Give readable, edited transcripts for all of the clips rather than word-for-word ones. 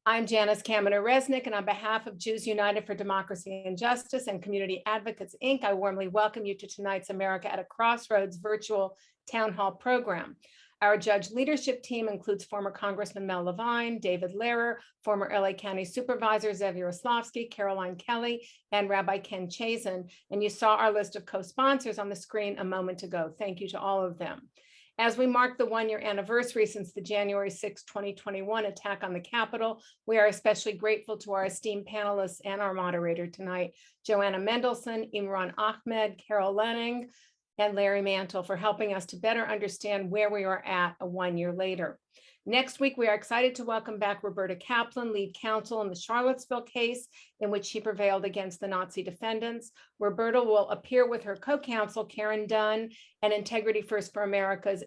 I'm Janice Kaminer-Resnick, and on behalf of Jews United for Democracy and Justice and Community Advocates, Inc., I warmly welcome you to tonight's America at a Crossroads virtual town hall program. Our judge leadership team includes former Congressman Mel Levine, David Lehrer, former LA County Supervisor Zev Yaroslavsky, Caroline Kelly, and Rabbi Ken Chazen. And you saw our list of co-sponsors on the screen a moment ago. Thank you to all of them. As we mark the one-year anniversary since the January 6, 2021 attack on the Capitol, we are especially grateful to our esteemed panelists and our moderator tonight, Joanna Mendelson, Imran Ahmed, Leonnig, and Larry Mantle, for helping us to better understand where we are at a 1 year later. Next week, we are excited to welcome back Roberta Kaplan, lead counsel in the Charlottesville case in which she prevailed against the Nazi defendants. Roberta will appear with her co-counsel, Karen Dunn, and Integrity First for America's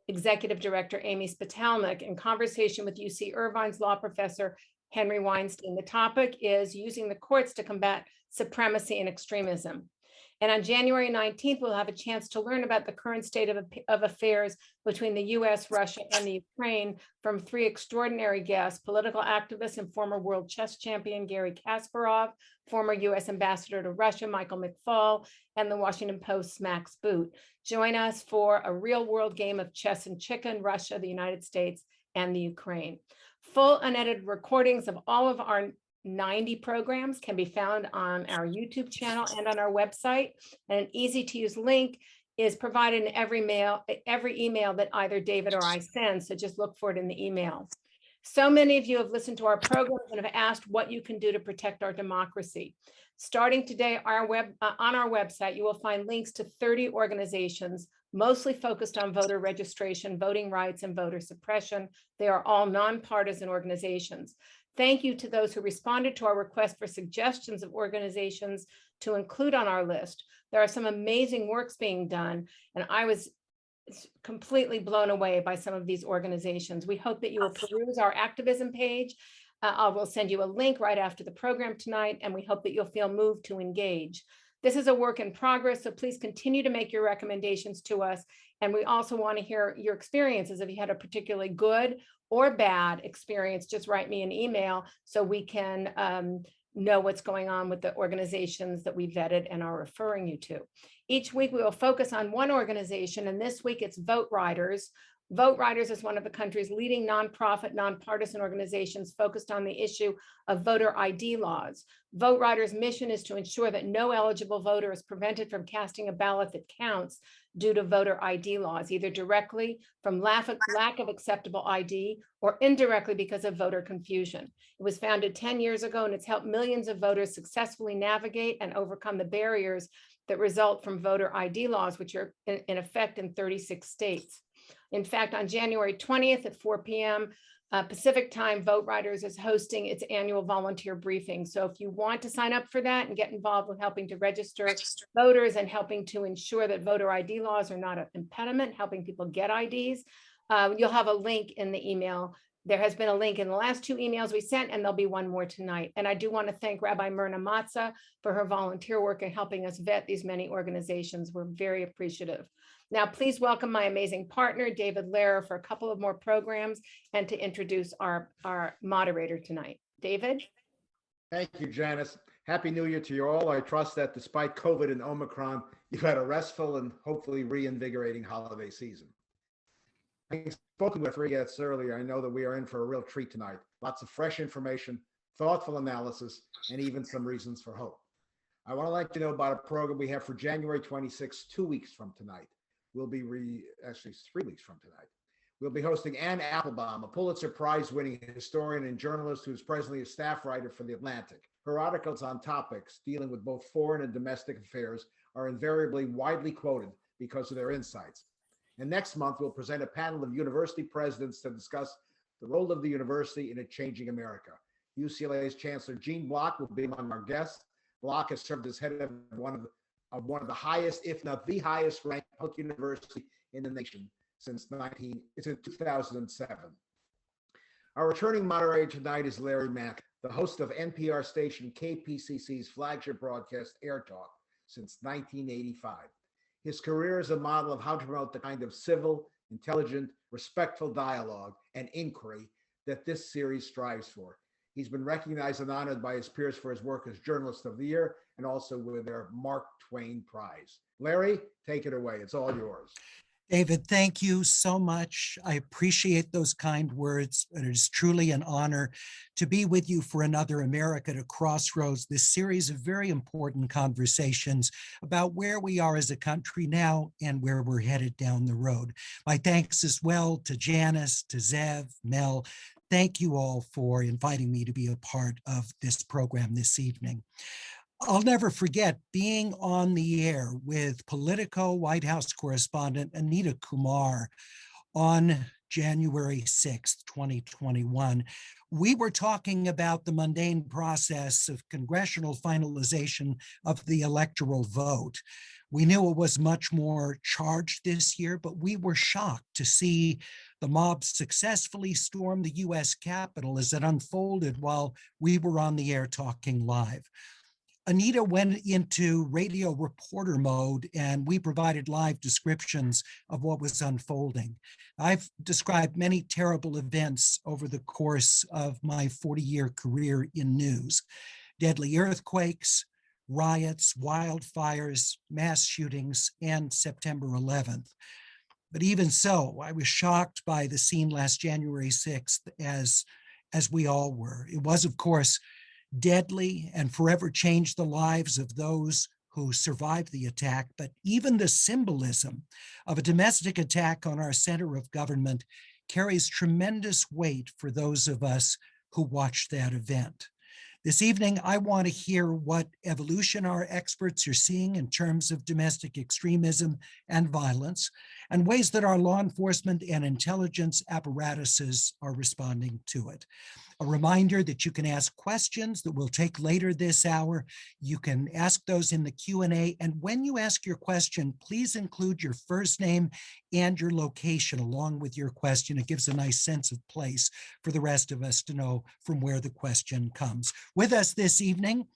Executive Director, Amy Spitalnik, in conversation with UC Irvine's law professor, Henry Weinstein. The topic is using the courts to combat supremacy and extremism. And on January 19th, we'll have a chance to learn about the current state of affairs between the US, Russia, and the Ukraine from three extraordinary guests: political activist and former world chess champion Garry Kasparov, former US ambassador to Russia Michael McFaul, and the Washington Post's Max Boot. Join us for a real world game of chess and chicken: Russia, the United States, and the Ukraine. Full unedited recordings of all of our 90 programs can be found on our YouTube channel and on our website. And an easy to use link is provided in every email that either David or I send. So just look for it in the emails. So many of you have listened to our programs and have asked what you can do to protect our democracy. Starting today, on our website, you will find links to 30 organizations, mostly focused on voter registration, voting rights, and voter suppression. They are all nonpartisan organizations. Thank you to those who responded to our request for suggestions of organizations to include on our list. There are some amazing works being done, and I was completely blown away by some of these organizations. We hope that you will peruse our activism page. I will send you a link right after the program tonight, and we hope that you'll feel moved to engage. This is a work in progress, so please continue to make your recommendations to us. And we also want to hear your experiences. If you had a particularly good or bad experience, just write me an email so we can know what's going on with the organizations that we vetted and are referring you to. Each week we will focus on one organization, and this week it's Vote Riders. Vote Riders is one of the country's leading nonprofit, nonpartisan organizations focused on the issue of voter ID laws. Vote Riders' mission is to ensure that no eligible voter is prevented from casting a ballot that counts due to voter ID laws, either directly from lack of acceptable ID or indirectly because of voter confusion. It was founded 10 years ago, and it's helped millions of voters successfully navigate and overcome the barriers that result from voter ID laws, which are in effect in 36 states. In fact, on January 20th at 4 p.m. Pacific time, Vote Riders is hosting its annual volunteer briefing. So if you want to sign up for that and get involved with helping to register voters and helping to ensure that voter ID laws are not an impediment, helping people get IDs, you'll have a link in the email. There has been a link in the last 2 emails we sent, and there'll be one more tonight. And I do want to thank Rabbi Myrna Matza for her volunteer work in helping us vet these many organizations. We're very appreciative. Now, please welcome my amazing partner, David Lehrer, for a couple of more programs and to introduce our moderator tonight. David? Thank you, Janice. Happy New Year to you all. I trust that despite COVID and Omicron, you've had a restful and hopefully reinvigorating holiday season. Having spoken with three guests earlier, I know that we are in for a real treat tonight. Lots of fresh information, thoughtful analysis, and even some reasons for hope. I want to let you know about a program we have for January 26th, 2 weeks from tonight. We'll be actually 3 weeks from tonight. We'll be hosting Anne Applebaum, a Pulitzer Prize-winning historian and journalist who's presently a staff writer for The Atlantic. Her articles on topics dealing with both foreign and domestic affairs are invariably widely quoted because of their insights. And next month, we'll present a panel of university presidents to discuss the role of the university in a changing America. UCLA's Chancellor Gene Block will be among our guests. Block has served as head of one of the highest, if not the highest ranked public university in the nation since 2007. Our returning moderator tonight is Larry Mantle, the host of NPR station KPCC's flagship broadcast, Air Talk, since 1985. His career is a model of how to promote the kind of civil, intelligent, respectful dialogue and inquiry that this series strives for. He's been recognized and honored by his peers for his work as Journalist of the Year and also with their Mark Twain Prize. Larry, take it away. It's all yours. David, thank you so much. I appreciate those kind words. It is truly an honor to be with you for another America at a Crossroads, this series of very important conversations about where we are as a country now and where we're headed down the road. My thanks as well to Janice, to Zev, Mel. Thank you all for inviting me to be a part of this program this evening. I'll never forget being on the air with Politico White House correspondent Anita Kumar on January 6th, 2021. We were talking about the mundane process of congressional finalization of the electoral vote. We knew it was much more charged this year, but we were shocked to see the mob successfully storm the US Capitol as it unfolded while we were on the air talking live. Anita went into radio reporter mode and we provided live descriptions of what was unfolding. I've described many terrible events over the course of my 40-year career in news: deadly earthquakes, riots, wildfires, mass shootings, and September 11th. But even so, I was shocked by the scene last January 6th, as we all were. It was, of course, deadly and forever changed the lives of those who survived the attack, but even the symbolism of a domestic attack on our center of government carries tremendous weight for those of us who watched that event. This evening, I want to hear what evolution our experts are seeing in terms of domestic extremism and violence, and ways that our law enforcement and intelligence apparatuses are responding to it. A reminder that you can ask questions that we'll take later this hour. You can ask those in the Q&A, and when you ask your question, please include your first name and your location along with your question. It gives a nice sense of place for the rest of us to know from where the question comes. With us this evening,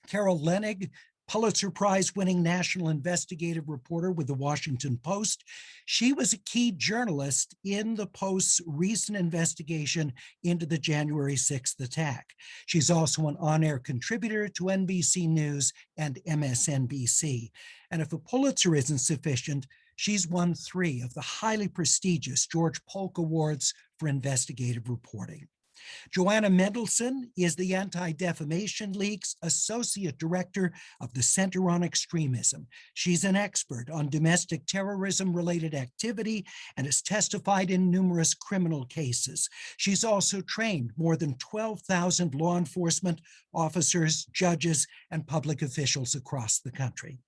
Carol Leonnig, Pulitzer Prize-winning national investigative reporter with the Washington Post. She was a key journalist in the Post's recent investigation into the January 6th attack. She's also an on-air contributor to NBC News and MSNBC. And if a Pulitzer isn't sufficient, she's won 3 of the highly prestigious George Polk Awards for investigative reporting. Joanna Mendelson is the Anti-Defamation League's Associate Director of the Center on Extremism. She's an expert on domestic terrorism-related activity and has testified in numerous criminal cases. She's also trained more than 12,000 law enforcement officers, judges, and public officials across the country.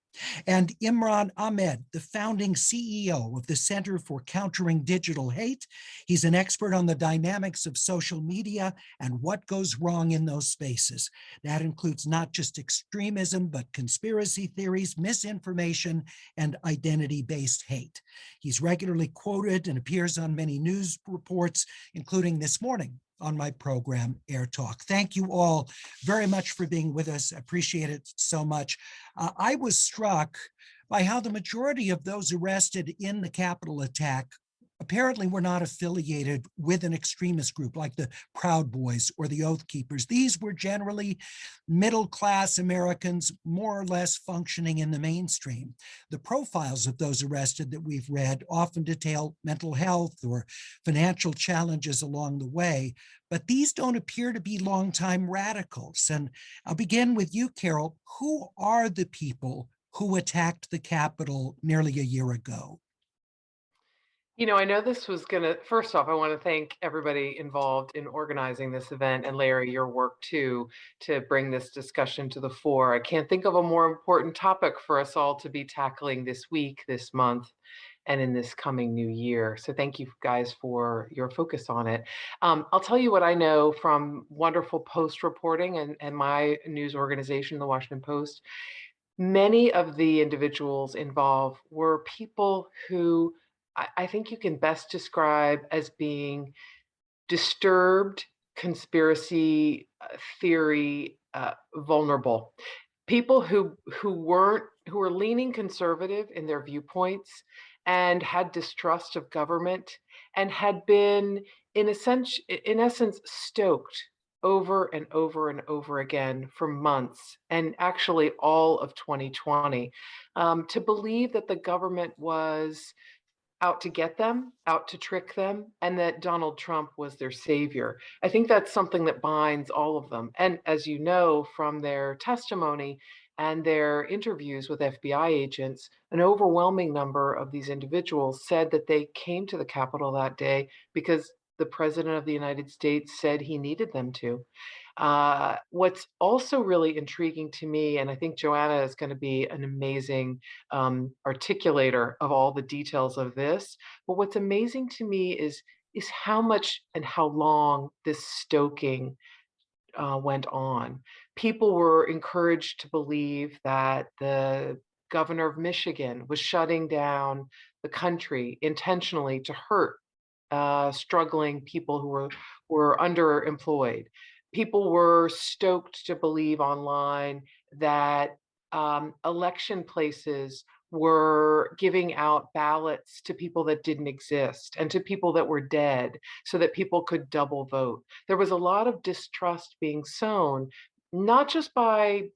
And Imran Ahmed, the founding CEO of the Center for Countering Digital Hate. He's an expert on the dynamics of social media and what goes wrong in those spaces. That includes not just extremism, but conspiracy theories, misinformation, and identity-based hate. He's regularly quoted and appears on many news reports, including this morning on my program, Air Talk. Thank you all very much for being with us. I appreciate it so much. I was struck by how the majority of those arrested in the Capitol attack apparently were not affiliated with an extremist group like the Proud Boys or the Oath Keepers. These were generally middle-class Americans, more or less functioning in the mainstream. The profiles of those arrested that we've read often detail mental health or financial challenges along the way, but these don't appear to be longtime radicals. And I'll begin with you, Carol. Who are the people who attacked the Capitol nearly a year ago? You know, I know this was first off, I want to thank everybody involved in organizing this event, and Larry, your work too, to bring this discussion to the fore. I can't think of a more important topic for us all to be tackling this week, this month, and in this coming new year. So thank you guys for your focus on it. I'll tell you what I know from wonderful Post reporting and my news organization, the Washington Post. Many of the individuals involved were people who I think you can best describe as being disturbed, conspiracy theory vulnerable. People who were leaning conservative in their viewpoints and had distrust of government and had been in essence stoked over and over and over again for months, and actually all of 2020, to believe that the government was out to get them, out to trick them, and that Donald Trump was their savior. I think that's something that binds all of them. And as you know from their testimony and their interviews with FBI agents, an overwhelming number of these individuals said that they came to the Capitol that day because the President of the United States said he needed them to. What's also really intriguing to me, and I think Joanna is going to be an amazing articulator of all the details of this, but what's amazing to me is how much and how long this stoking went on. People were encouraged to believe that the governor of Michigan was shutting down the country intentionally to hurt struggling people who were underemployed. People were stoked to believe online that election places were giving out ballots to people that didn't exist and to people that were dead so that people could double vote. There was a lot of distrust being sown, not just by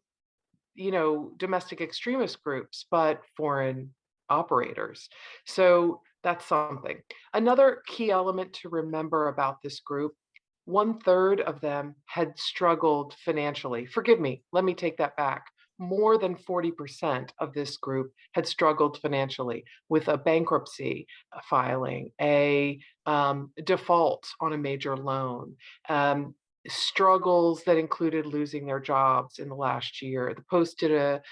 domestic extremist groups, but foreign operators. So that's something. Another key element to remember about this group, 1/3 of them had struggled financially. Forgive me, let me take that back. More than 40% of this group had struggled financially with a bankruptcy filing, a default on a major loan, struggles that included losing their jobs in the last year. The Post did a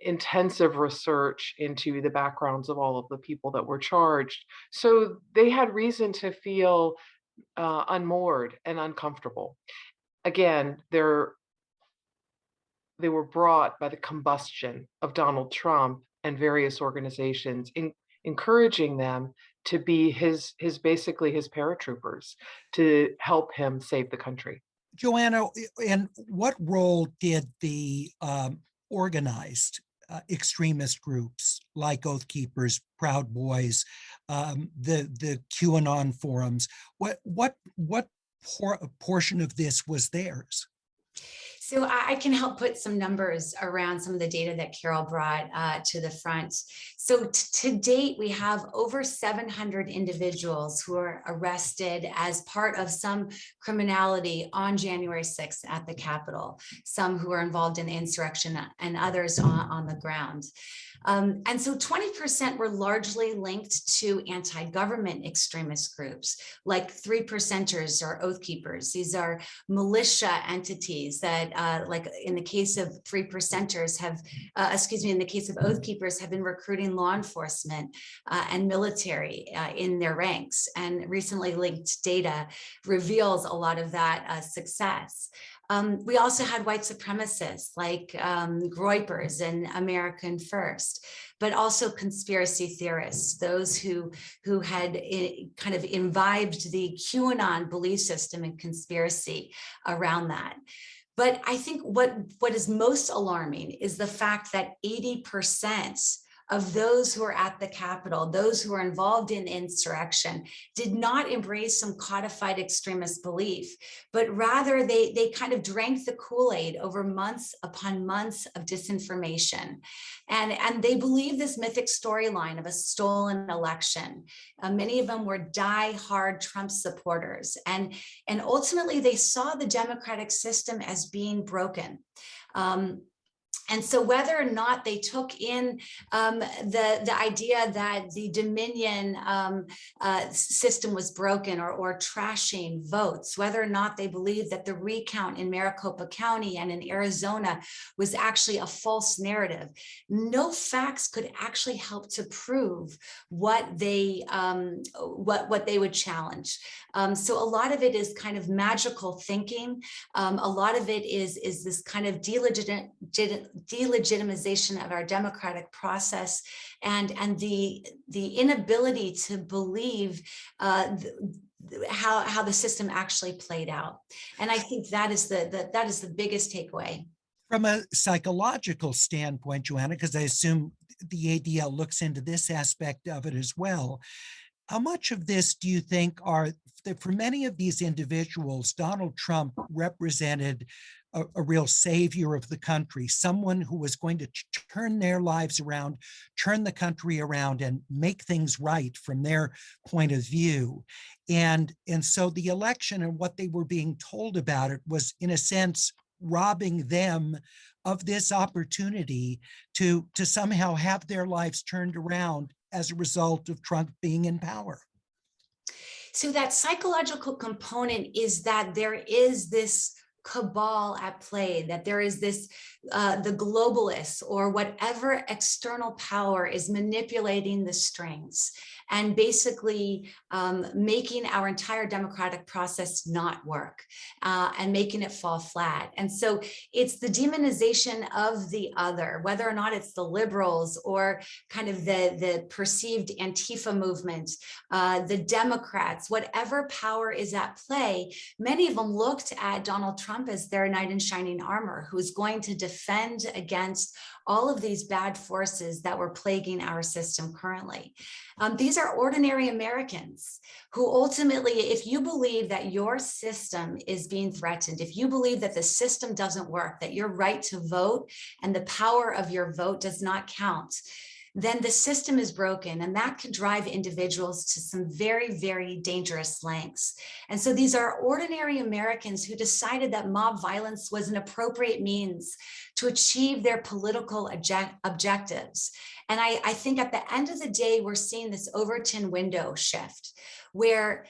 intensive research into the backgrounds of all of the people that were charged. So they had reason to feel unmoored and uncomfortable. Again, they were brought by the combustion of Donald Trump and various organizations, encouraging them to be his basically his paratroopers to help him save the country. Joanna, and what role did the organized extremist groups like Oath Keepers, Proud Boys, the QAnon forums, what portion of this was theirs? So I can help put some numbers around some of the data that Carol brought to the front. So to date, we have over 700 individuals who are arrested as part of some criminality on January 6th at the Capitol, some who are involved in the insurrection and others on the ground. And so 20% were largely linked to anti-government extremist groups like 3%ers or Oath Keepers. These are militia entities that, like in the case of 3%ers have, in the case of Oath Keepers, have been recruiting law enforcement and military in their ranks. And recently linked data reveals a lot of that success. We also had white supremacists like Groypers and American First, but also conspiracy theorists, those who had kind of imbibed the QAnon belief system and conspiracy around that. But I think what is most alarming is the fact that 80% of those who are at the Capitol, those who are involved in insurrection, did not embrace some codified extremist belief, but rather they kind of drank the Kool-Aid over months upon months of disinformation. And they believe this mythic storyline of a stolen election. Many of them were die-hard Trump supporters. And ultimately, they saw the democratic system as being broken. And so whether or not they took in the idea that the Dominion system was broken or trashing votes, whether or not they believed that the recount in Maricopa County and in Arizona was actually a false narrative, no facts could actually help to prove what they would challenge. So a lot of it is kind of magical thinking. A lot of it is this kind of delegitimization of our democratic process and the inability to believe how the system actually played out. And I think that is the biggest takeaway. From a psychological standpoint, Joanna, because I assume the ADL looks into this aspect of it as well, how much of this do you think are that for many of these individuals, Donald Trump represented a real savior of the country, someone who was going to turn their lives around, turn the country around, and make things right from their point of view. And so the election and what they were being told about it was, in a sense, robbing them of this opportunity to somehow have their lives turned around as a result of Trump being in power. So that psychological component is that there is this cabal at play, that there is this, the globalists or whatever external power is manipulating the strings and basically making our entire democratic process not work and making it fall flat. And so it's the demonization of the other, whether or not it's the liberals or kind of the perceived Antifa movement, the Democrats, whatever power is at play. Many of them looked at Donald Trump as their knight in shining armor, who's going to defend against all of these bad forces that were plaguing our system currently. These are ordinary Americans who ultimately, if you believe that your system is being threatened, if you believe that the system doesn't work, that your right to vote and the power of your vote does not count, then the system is broken, and that could drive individuals to some very, very dangerous lengths. And so these are ordinary Americans who decided that mob violence was an appropriate means to achieve their political objectives. And I think at the end of the day, we're seeing this Overton window shift, where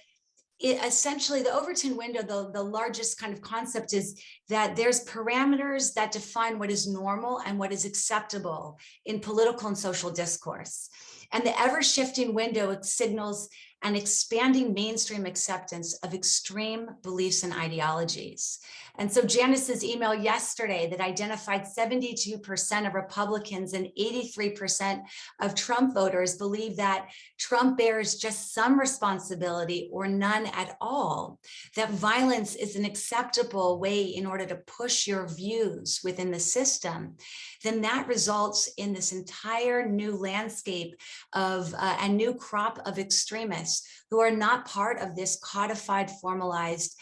essentially the Overton window, the largest kind of concept is that there's parameters that define what is normal and what is acceptable in political and social discourse. And the ever-shifting window signals an expanding mainstream acceptance of extreme beliefs and ideologies. And so Janice's email yesterday that identified 72% of Republicans and 83% of Trump voters believe that Trump bears just some responsibility or none at all, that violence is an acceptable way in order to push your views within the system, then that results in this entire new landscape of a new crop of extremists who are not part of this codified, formalized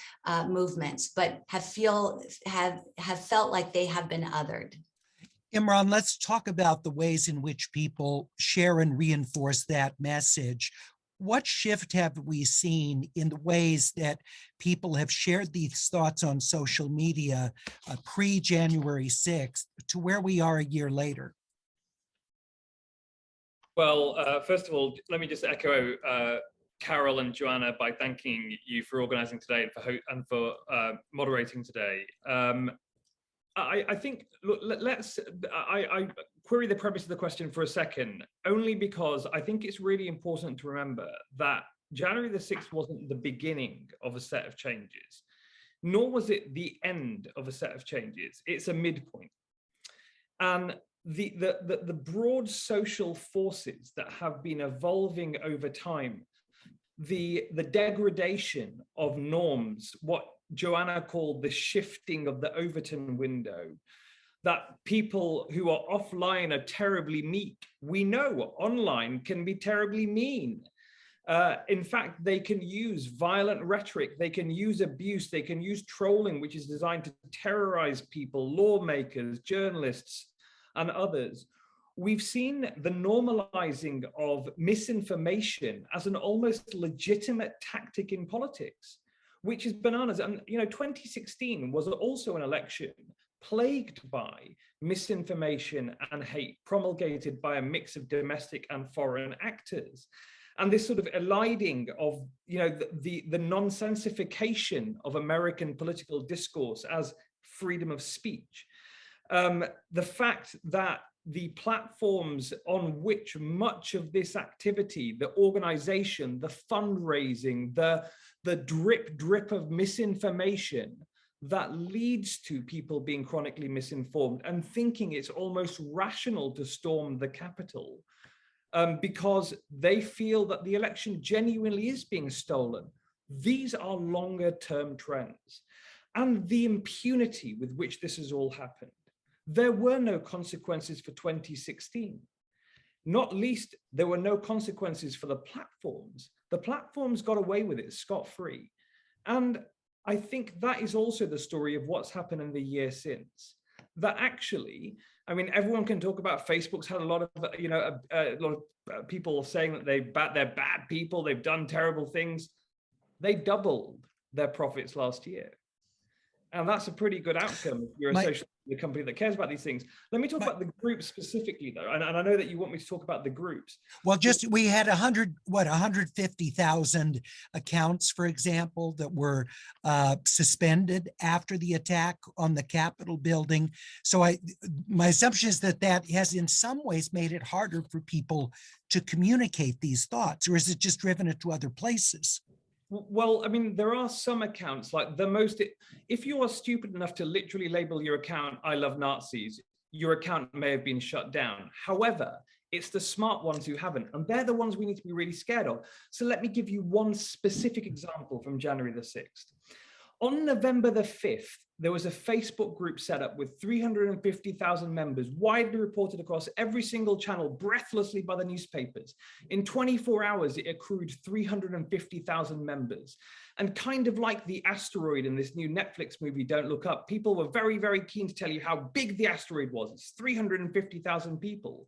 movements, but have felt like they have been othered. Imran, let's talk about the ways in which people share and reinforce that message. What shift have we seen in the ways that people have shared these thoughts on social media pre-January 6th to where we are a year later? Well, first of all, let me just echo Carol and Joanna by thanking you for organizing today and for moderating today. I think, look, I query the premise of the question for a second, only because I think it's really important to remember that January the 6th wasn't the beginning of a set of changes, nor was it the end of a set of changes. It's a midpoint. And the broad social forces that have been evolving over time, the degradation of norms, what Joanna called the shifting of the Overton window, that people who are offline are terribly meek. We know online can be terribly mean. In fact, they can use violent rhetoric, they can use abuse, they can use trolling, which is designed to terrorize people, lawmakers, journalists, and others. We've seen the normalizing of misinformation as an almost legitimate tactic in politics, which is bananas. And 2016 was also an election plagued by misinformation and hate promulgated by a mix of domestic and foreign actors. And this sort of eliding of the nonsensification of American political discourse as freedom of speech. The fact that the platforms on which much of this activity, the organization, the fundraising, the drip of misinformation that leads to people being chronically misinformed and thinking it's almost rational to storm the Capitol because they feel that the election genuinely is being stolen. These are longer term trends. And the impunity with which this has all happened. There were no consequences for 2016. Not least, there were no consequences for the platforms The platforms got away with it scot-free. And I think that is also the story of what's happened in the year since. That actually, I mean, everyone can talk about Facebook's had a lot of, a lot of people saying that they're bad people, they've done terrible things. They doubled their profits last year. And that's a pretty good outcome if you're a social media company that cares about these things. Let me talk about the groups specifically, though. And I know that you want me to talk about the groups. Well, just we had 150,000 accounts, for example, that were suspended after the attack on the Capitol building. So my assumption is that that has in some ways made it harder for people to communicate these thoughts, or is it just driven it to other places? Well, I mean, there are some accounts like if you are stupid enough to literally label your account, I love Nazis, your account may have been shut down. However, it's the smart ones who haven't, and they're the ones we need to be really scared of. So let me give you one specific example from January the 6th. On November the 5th, there was a Facebook group set up with 350,000 members, widely reported across every single channel, breathlessly by the newspapers. In 24 hours, it accrued 350,000 members. And kind of like the asteroid in this new Netflix movie, Don't Look Up, people were very, very keen to tell you how big the asteroid was. It's 350,000 people.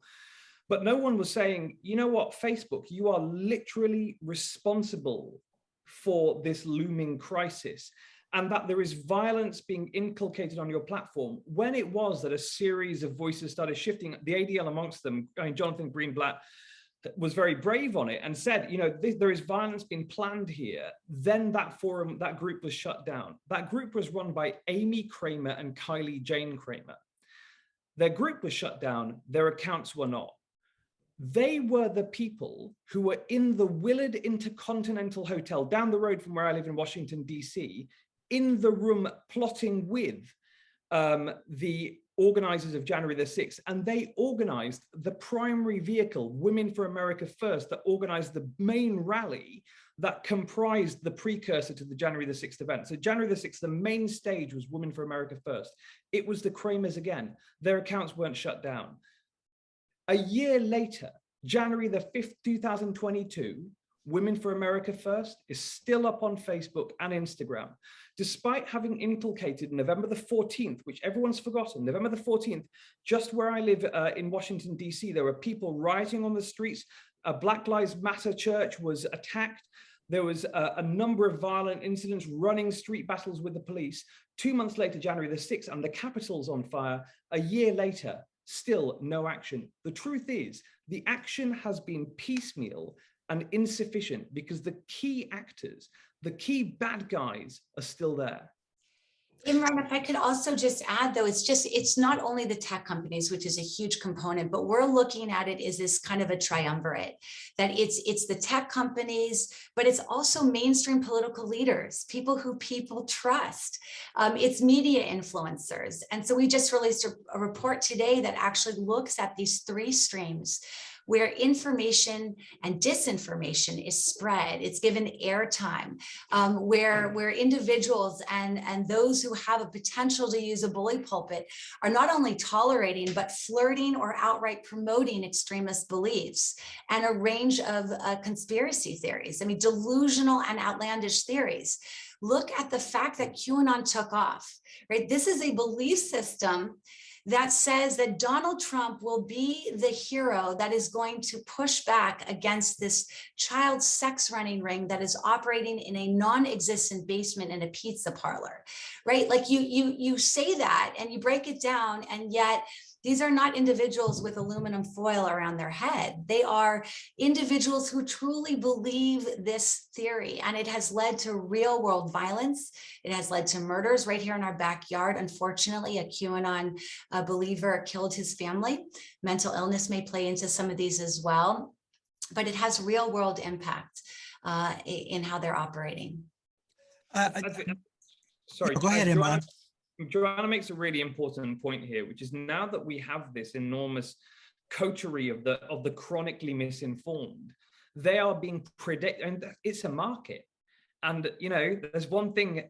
But no one was saying, you know what, Facebook, you are literally responsible for this looming crisis, and that there is violence being inculcated on your platform. When it was that a series of voices started shifting, the ADL amongst them, I mean, Jonathan Greenblatt was very brave on it and said, you know, there is violence being planned here. Then that forum, that group was shut down. That group was run by Amy Kramer and Kylie Jane Kramer. Their group was shut down, their accounts were not. They were the people who were in the Willard Intercontinental Hotel down the road from where I live in Washington, DC, in the room plotting with the organizers of January the 6th. And they organized the primary vehicle, Women for America First, that organized the main rally that comprised the precursor to the January the 6th event. So January the 6th, the main stage was Women for America First. It was the Kramers again. Their accounts weren't shut down. A year later, January the 5th, 2022, Women for America First is still up on Facebook and Instagram, despite having inculcated November the 14th, which everyone's forgotten, November the 14th, just where I live in Washington, DC, there were people rioting on the streets. A Black Lives Matter church was attacked. There was a number of violent incidents, running street battles with the police. 2 months later, January the 6th, and the Capitol's on fire. A year later, still no action. The truth is, the action has been piecemeal and insufficient because the key actors, the key bad guys are still there. Imran, if I could also just add, though, it's not only the tech companies, which is a huge component, but we're looking at it as this kind of a triumvirate, that it's the tech companies, but it's also mainstream political leaders, people who people trust. It's media influencers. And so we just released a report today that actually looks at these three streams where information and disinformation is spread, it's given airtime, where individuals and those who have a potential to use a bully pulpit are not only tolerating, but flirting or outright promoting extremist beliefs and a range of conspiracy theories. I mean, delusional and outlandish theories. Look at the fact that QAnon took off, right? This is a belief system that says that Donald Trump will be the hero that is going to push back against this child sex running ring that is operating in a non-existent basement in a pizza parlor, right? Like you say that and you break it down, and yet these are not individuals with aluminum foil around their head. They are individuals who truly believe this theory, and it has led to real world violence. It has led to murders right here in our backyard. Unfortunately, a QAnon believer killed his family. Mental illness may play into some of these as well, but it has real world impact in how they're operating. Sorry, go ahead, Imran. Joanna makes a really important point here, which is now that we have this enormous coterie of the chronically misinformed, they are being predicted, and it's a market. And you know, there's one thing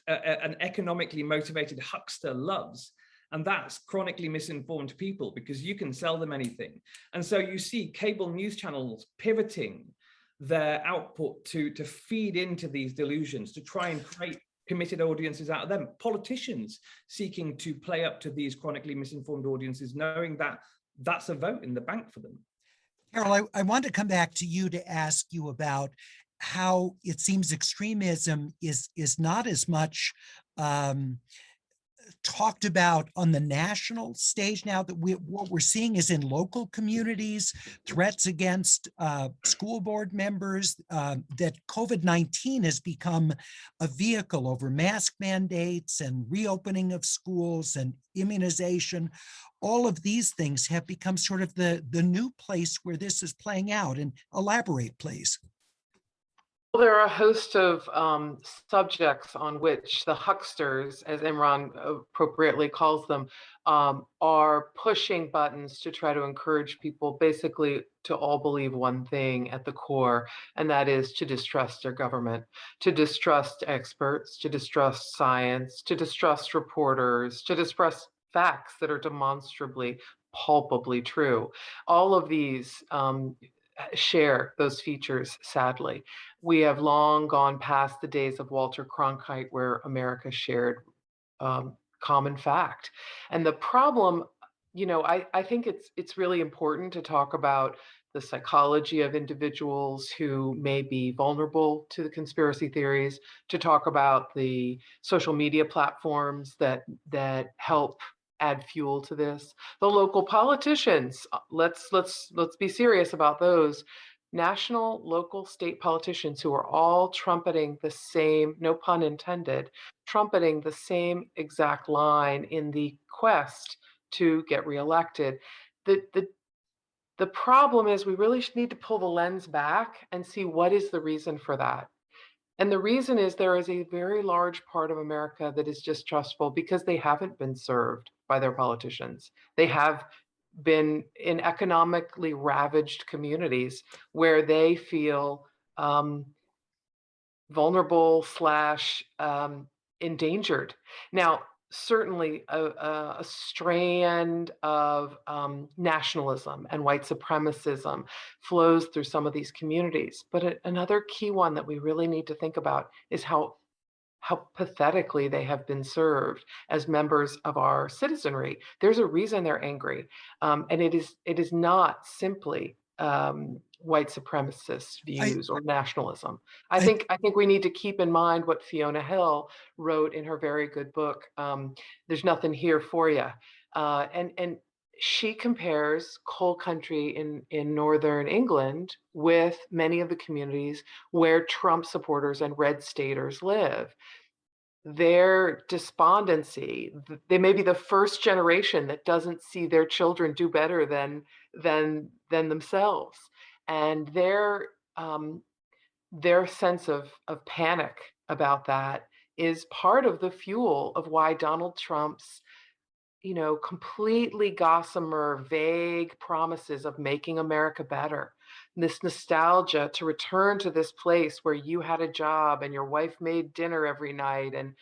an economically motivated huckster loves, and that's chronically misinformed people, because you can sell them anything. And so you see cable news channels pivoting their output to feed into these delusions, to try and create committed audiences out of them. Politicians seeking to play up to these chronically misinformed audiences, knowing that that's a vote in the bank for them. Carol, I want to come back to you to ask you about how it seems extremism is not as much talked about on the national stage now, that what we're seeing is in local communities, threats against school board members, that COVID-19 has become a vehicle over mask mandates and reopening of schools and immunization. All of these things have become sort of the new place where this is playing out. And elaborate, please. Well, there are a host of subjects on which the hucksters, as Imran appropriately calls them, are pushing buttons to try to encourage people basically to all believe one thing at the core, and that is to distrust their government, to distrust experts, to distrust science, to distrust reporters, to distrust facts that are demonstrably, palpably true. All of these share those features, sadly. We have long gone past the days of Walter Cronkite, where America shared common fact. And the problem, I think it's really important to talk about the psychology of individuals who may be vulnerable to the conspiracy theories, to talk about the social media platforms that help add fuel to this. The local politicians, let's be serious about those. National, local, state politicians who are all trumpeting the same, no pun intended, trumpeting the same exact line in the quest to get reelected. The problem is we really need to pull the lens back and see what is the reason for that. And the reason is there is a very large part of America that is distrustful because they haven't been served by their politicians. They have been in economically ravaged communities where they feel vulnerable / endangered. Now, certainly a strand of nationalism and white supremacism flows through some of these communities. But another key one that we really need to think about is how pathetically they have been served as members of our citizenry. There's a reason they're angry, and it is not simply white supremacist views or nationalism. I think we need to keep in mind what Fiona Hill wrote in her very good book, There's Nothing Here for You. And she compares coal country in northern England with many of the communities where Trump supporters and red staters live. Their despondency, they may be the first generation that doesn't see their children do better than themselves. And their sense of panic about that is part of the fuel of why Donald Trump's completely gossamer, vague promises of making America better, this nostalgia to return to this place where you had a job and your wife made dinner every night, and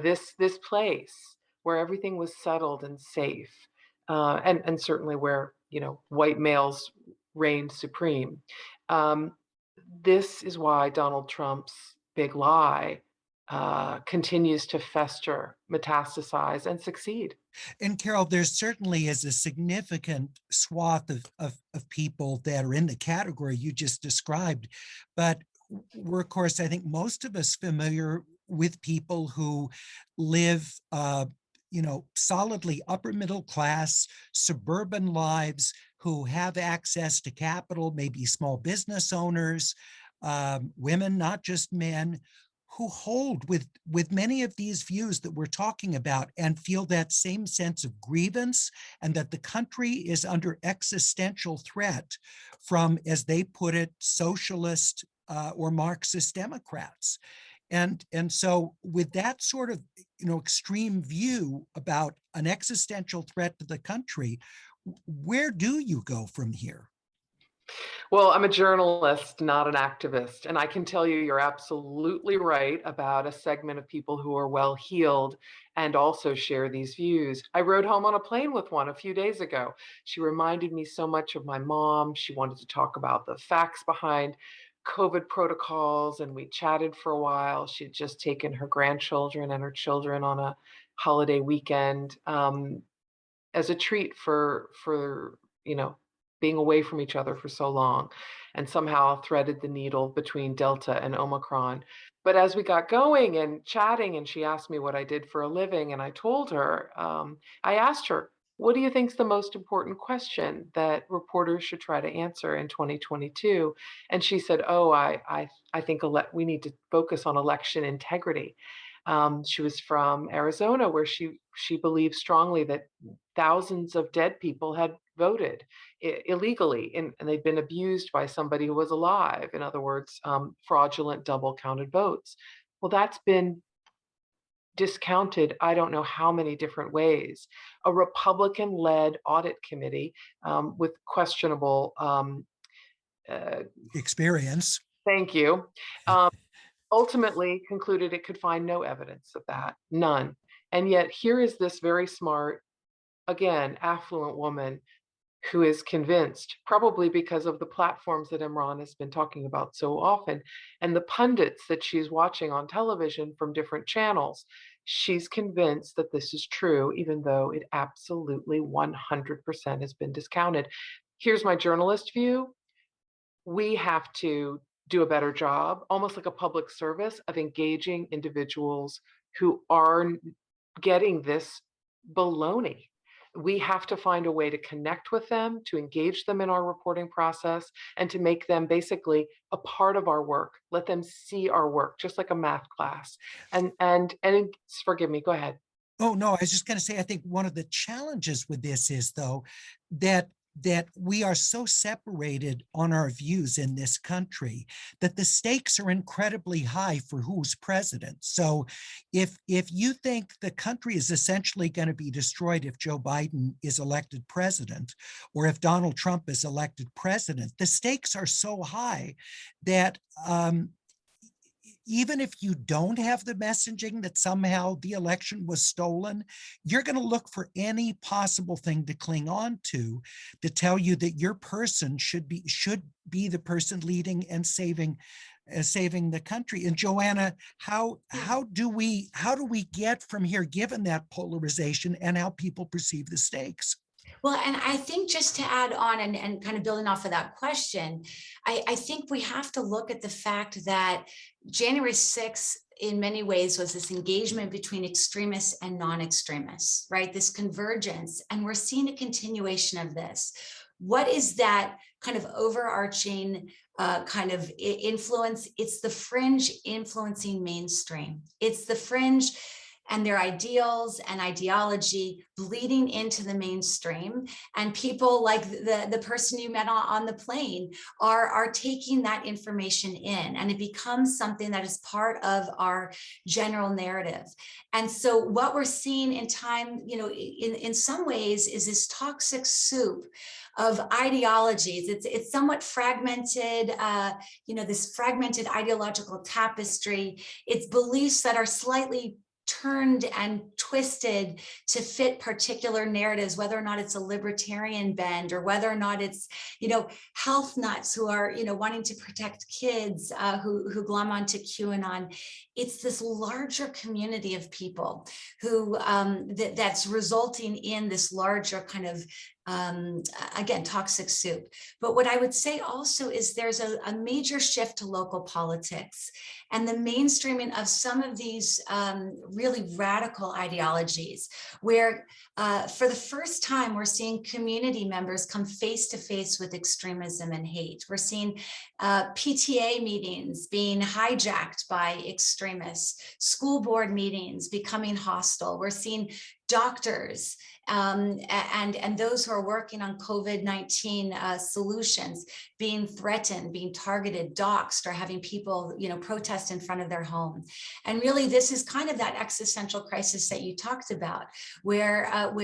this place where everything was settled and safe, and certainly where white males reigned supreme. This is why Donald Trump's big lie continues to fester, metastasize, and succeed. And Carol, there certainly is a significant swath of people that are in the category you just described, but we're, of course, I think most of us familiar with people who live solidly upper middle class, suburban lives, who have access to capital, maybe small business owners, women, not just men, who hold with many of these views that we're talking about and feel that same sense of grievance, and that the country is under existential threat from, as they put it, socialist or Marxist Democrats. And so with that sort of extreme view about an existential threat to the country, where do you go from here? Well, I'm a journalist, not an activist. And I can tell you, you're absolutely right about a segment of people who are well-heeled and also share these views. I rode home on a plane with one a few days ago. She reminded me so much of my mom. She wanted to talk about the facts behind COVID protocols, and we chatted for a while. She'd just taken her grandchildren and her children on a holiday weekend as a treat for being away from each other for so long, and somehow threaded the needle between Delta and Omicron. But as we got going and chatting, and she asked me what I did for a living, and I told her, I asked her, what do you think is the most important question that reporters should try to answer in 2022? And she said, oh, I think we need to focus on election integrity. She was from Arizona, where she believes strongly that thousands of dead people had voted illegally, and they'd been abused by somebody who was alive. In other words, fraudulent double counted votes. Well, that's been discounted, I don't know how many different ways. A Republican-led audit committee with questionable experience. Thank you. Ultimately concluded it could find no evidence of that, none. And yet here is this very smart, again, affluent woman who is convinced, probably because of the platforms that Imran has been talking about so often, and the pundits that she's watching on television from different channels. She's convinced that this is true, even though it absolutely 100% has been discounted. Here's my journalist view. We have to do a better job, almost like a public service, of engaging individuals who are getting this baloney. We have to find a way to connect with them, to engage them in our reporting process, and to make them basically a part of our work. Let them see our work, just like a math class. And forgive me, go ahead. Oh, no, I was just going to say, I think one of the challenges with this is, though, that we are so separated on our views in this country that the stakes are incredibly high for who's president. So if you think the country is essentially going to be destroyed if Joe Biden is elected president, or if Donald Trump is elected president, the stakes are so high that even if you don't have the messaging that somehow the election was stolen, you're going to look for any possible thing to cling on to tell you that your person should be the person leading and saving the country. And Joanna, how do we get from here, given that polarization and how people perceive the stakes? Well, and I think just to add on and kind of building off of that question, I think we have to look at the fact that January 6th in many ways was this engagement between extremists and non-extremists, right? This convergence, and we're seeing a continuation of this. What is that kind of overarching kind of influence? It's the fringe influencing mainstream. It's the fringe and their ideals and ideology bleeding into the mainstream. And people like the person you met on the plane are taking that information in, and it becomes something that is part of our general narrative. And so what we're seeing in time, in some ways, is this toxic soup of ideologies. It's somewhat fragmented, this fragmented ideological tapestry. It's beliefs that are slightly turned and twisted to fit particular narratives, whether or not it's a libertarian bend, or whether or not it's, health nuts who are, wanting to protect kids who glom onto QAnon. It's this larger community of people who that's resulting in this larger kind of again, toxic soup. But what I would say also is there's a major shift to local politics and the mainstreaming of some of these really radical ideologies, where for the first time, we're seeing community members come face to face with extremism and hate. We're seeing PTA meetings being hijacked by extremists, school board meetings becoming hostile. We're seeing doctors and those who are working on COVID-19 solutions being threatened, being targeted, doxxed, or having people, protest in front of their home. And really, this is kind of that existential crisis that you talked about, where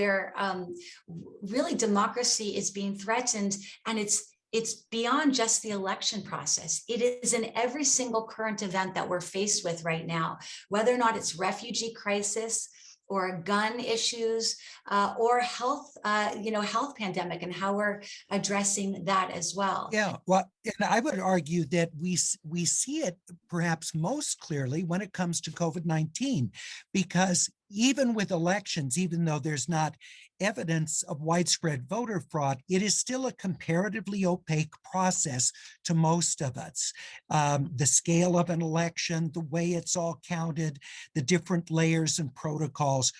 really democracy is being threatened, and it's beyond just the election process. It is in every single current event that we're faced with right now, whether or not it's refugee crisis, or gun issues, or health, health pandemic, and how we're addressing that as well. Yeah, well, and I would argue that we see it perhaps most clearly when it comes to COVID-19, because even with elections, even though there's not evidence of widespread voter fraud, it is still a comparatively opaque process to most of us. The scale of an election, the way it's all counted, the different layers and protocols.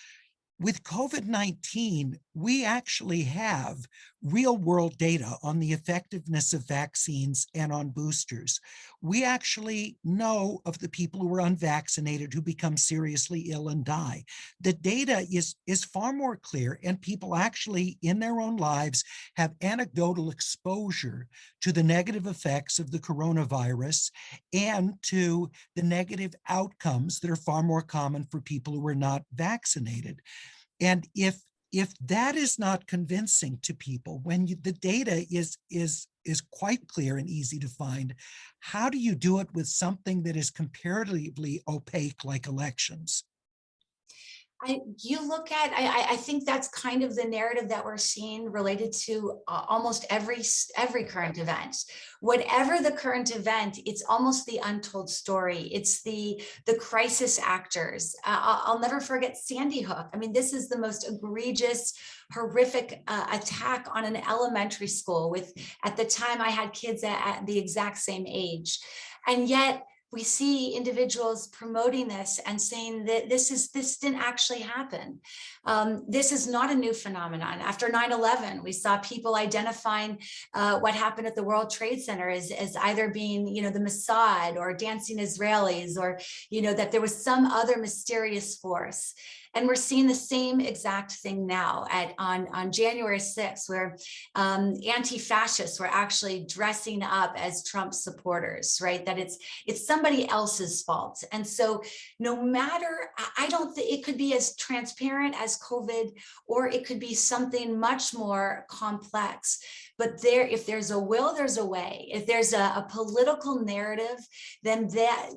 With COVID-19, we actually have real world data on the effectiveness of vaccines and on boosters. We actually know of the people who are unvaccinated who become seriously ill and die. The data is far more clear, and people actually in their own lives have anecdotal exposure to the negative effects of the coronavirus and to the negative outcomes that are far more common for people who are not vaccinated. And if that is not convincing to people, when the data is quite clear and easy to find, how do you do it with something that is comparatively opaque like elections? I think that's kind of the narrative that we're seeing related to almost every current event. Whatever the current event, it's almost the untold story. It's the crisis actors. I'll never forget Sandy Hook. I mean, this is the most egregious, horrific attack on an elementary school with, at the time I had kids at the exact same age. And yet, we see individuals promoting this and saying that this didn't actually happen. This is not a new phenomenon. After 9/11, we saw people identifying what happened at the World Trade Center as either being, the Mossad or dancing Israelis, or, that there was some other mysterious force. And we're seeing the same exact thing now on January 6th, where anti-fascists were actually dressing up as Trump supporters, right? That it's somebody else's fault. And so no matter, I don't think it could be as transparent as COVID, or it could be something much more complex. But if there's a will, there's a way. If there's a political narrative, then that,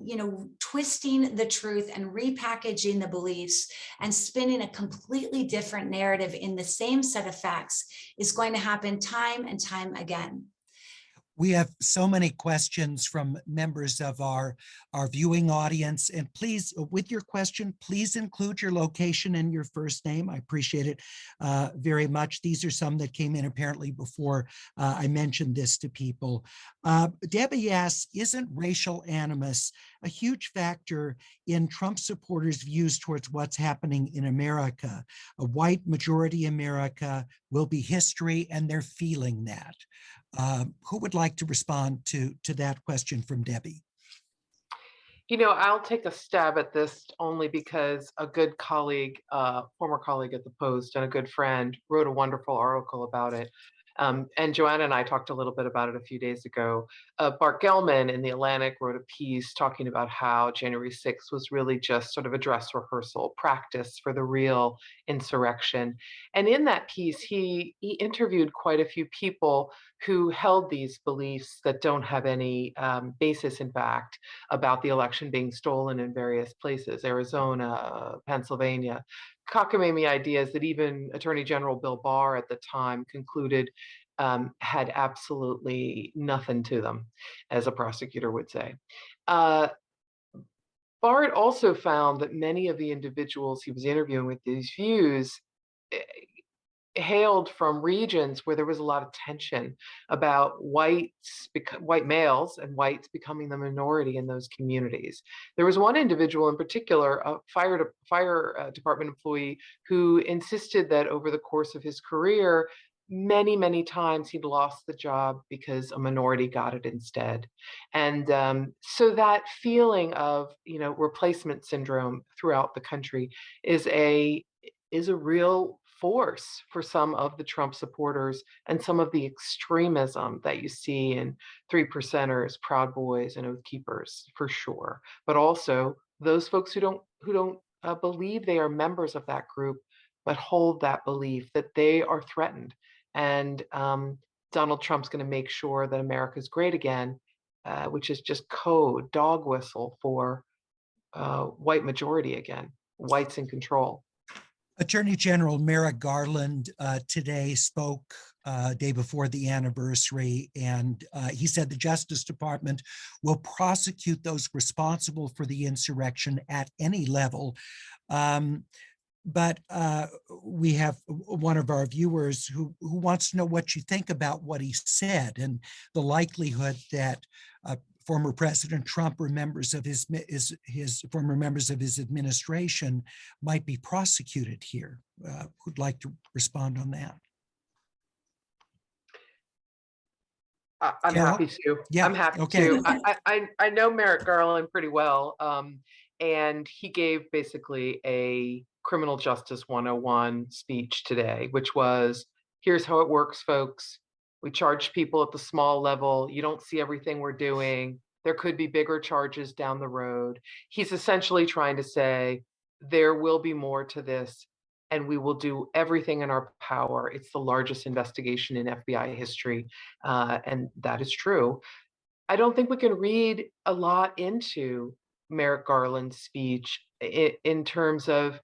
twisting the truth and repackaging the beliefs and spinning a completely different narrative in the same set of facts is going to happen time and time again. We have so many questions from members of our viewing audience. And please, with your question, please include your location and your first name. I appreciate it very much. These are some that came in apparently before I mentioned this to people. Debbie asks, isn't racial animus a huge factor in Trump supporters' views towards what's happening in America? A white majority America will be history, and they're feeling that. Who would like to respond to that question from Debbie? I'll take a stab at this only because a good colleague, former colleague at the Post and a good friend, wrote a wonderful article about it. And Joanna and I talked a little bit about it a few days ago. Bart Gellman in The Atlantic wrote a piece talking about how January 6th was really just sort of a dress rehearsal, practice for the real insurrection. And in that piece, he interviewed quite a few people who held these beliefs that don't have any basis in fact about the election being stolen in various places, Arizona, Pennsylvania. Cockamamie ideas that even Attorney General Bill Barr at the time concluded had absolutely nothing to them, as a prosecutor would say. Barr also found that many of the individuals he was interviewing with these views hailed from regions where there was a lot of tension about white males and whites becoming the minority in those communities. There was one individual in particular, a fire department employee, who insisted that over the course of his career, many, many times he'd lost the job because a minority got it instead. And so that feeling of, replacement syndrome throughout the country is a real force for some of the Trump supporters and some of the extremism that you see in 3%ers, Proud Boys, and Oath Keepers, for sure. But also those folks who don't believe they are members of that group, but hold that belief that they are threatened. And Donald Trump's going to make sure that America's great again, which is just code, dog whistle for white majority again, whites in control. Attorney General Merrick Garland today spoke day before the anniversary, and he said the Justice Department will prosecute those responsible for the insurrection at any level. But we have one of our viewers who wants to know what you think about what he said and the likelihood that former President Trump or members of his former members of his administration might be prosecuted here. Who'd like to respond on that? I'm Carol? happy to. Yeah, I'm happy okay. to. I know Merrick Garland pretty well, and he gave basically a criminal justice 101 speech today, which was, here's how it works, folks. We charge people at the small level. You don't see everything we're doing. There could be bigger charges down the road. He's essentially trying to say, there will be more to this, and we will do everything in our power. It's the largest investigation in FBI history, and that is true. I don't think we can read a lot into Merrick Garland's speech in terms of